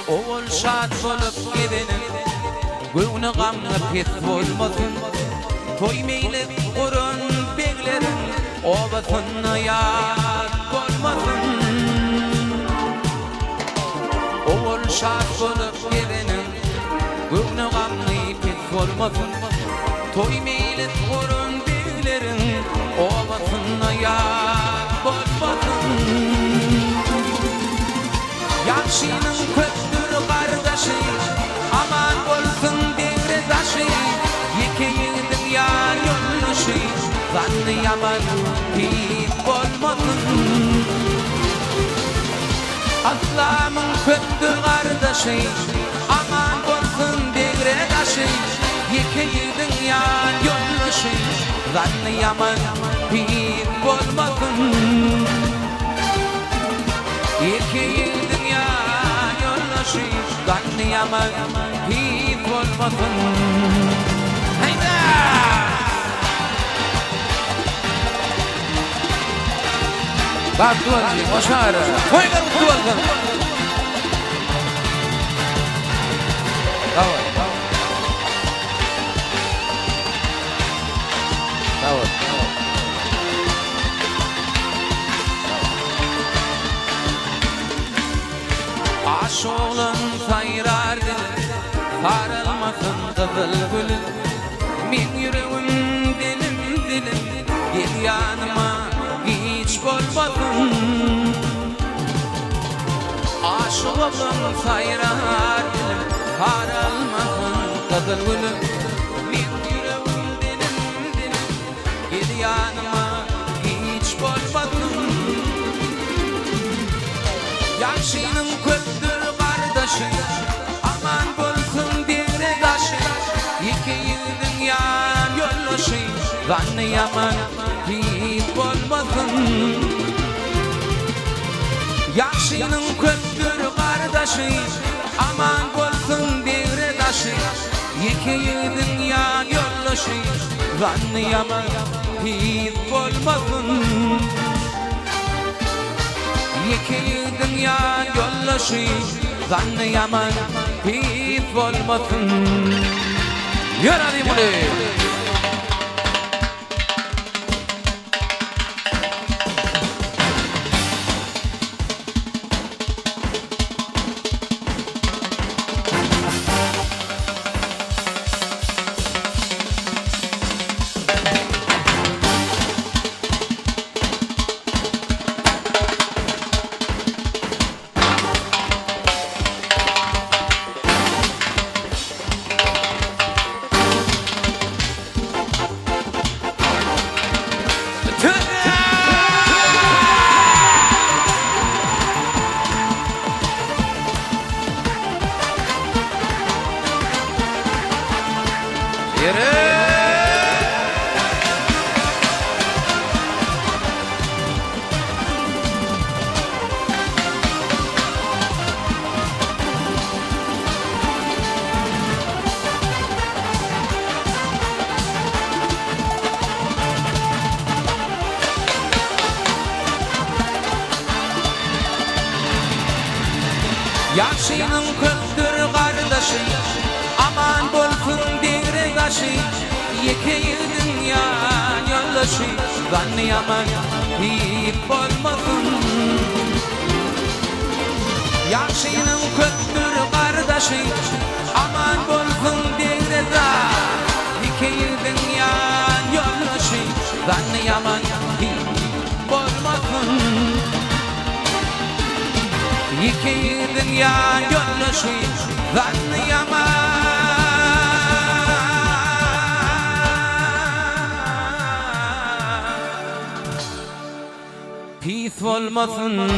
Oğul şad bolup gidenin göğünü gamlı pet bolmasın. Toy meyli qurun beglerin obatına yad bolmasın. Oğul şad bolup gidenin göğünü gamlı pet bolmasın. Toy meyli qurun beglerin obatına yad bolmasın. Yaxşının köktür kardeşi, aman bolsun devre taşı. Yekeğiydin yar yolluşı, zannı yaman hiç bolmasın. Aslamın köktür kardeşi, aman bolsun devre taşı. Yekeğiydin yar yolluşı, zannı yaman hiç bolmasın. Yekeğiydin yar yolluşı, zannı yaman hiç bolmasın. Hayda! Bak duvarcı, başarı, koylar duvardan. Davut. Davut. Aşoğlan sayrar dilim, sarılmasın kızıl gülüm. Min yüreğim dilim dilim, gel yanıma hiç bolmasın. Aşoğlan sayrar dilim, sarılmasın kızıl gülüm. Min yüreğim dilim dilim, gel yanıma hiç bolmasın. Yaşının köktür kardeşi, aman bolsun devre taşı. Yekeğiydin yar yolluşı, zannı yaman hiç bolmasın. Yaşının köktür kardeşi, aman bolsun devre taşı. Yekeğiydin yar yolluşı, zannı yaman hiç bolmasın. Yekeğiydin yar yolluşı, zannı yaman hiç bolmasın. Yaradı bunu. Yaşının köktür kardeşi, aman bolsun devre taşı. Yekeğiydin yar yolluşı, zannı yaman hiç bolmasın. Yaşının köktür kardeşi, aman bolsun devre taşı. Yekeğiydin yar yolluşı, zannı yaman hiç bolmasın. Yekeğiydin yar yolluşı, zannı yaman pis bolmasın.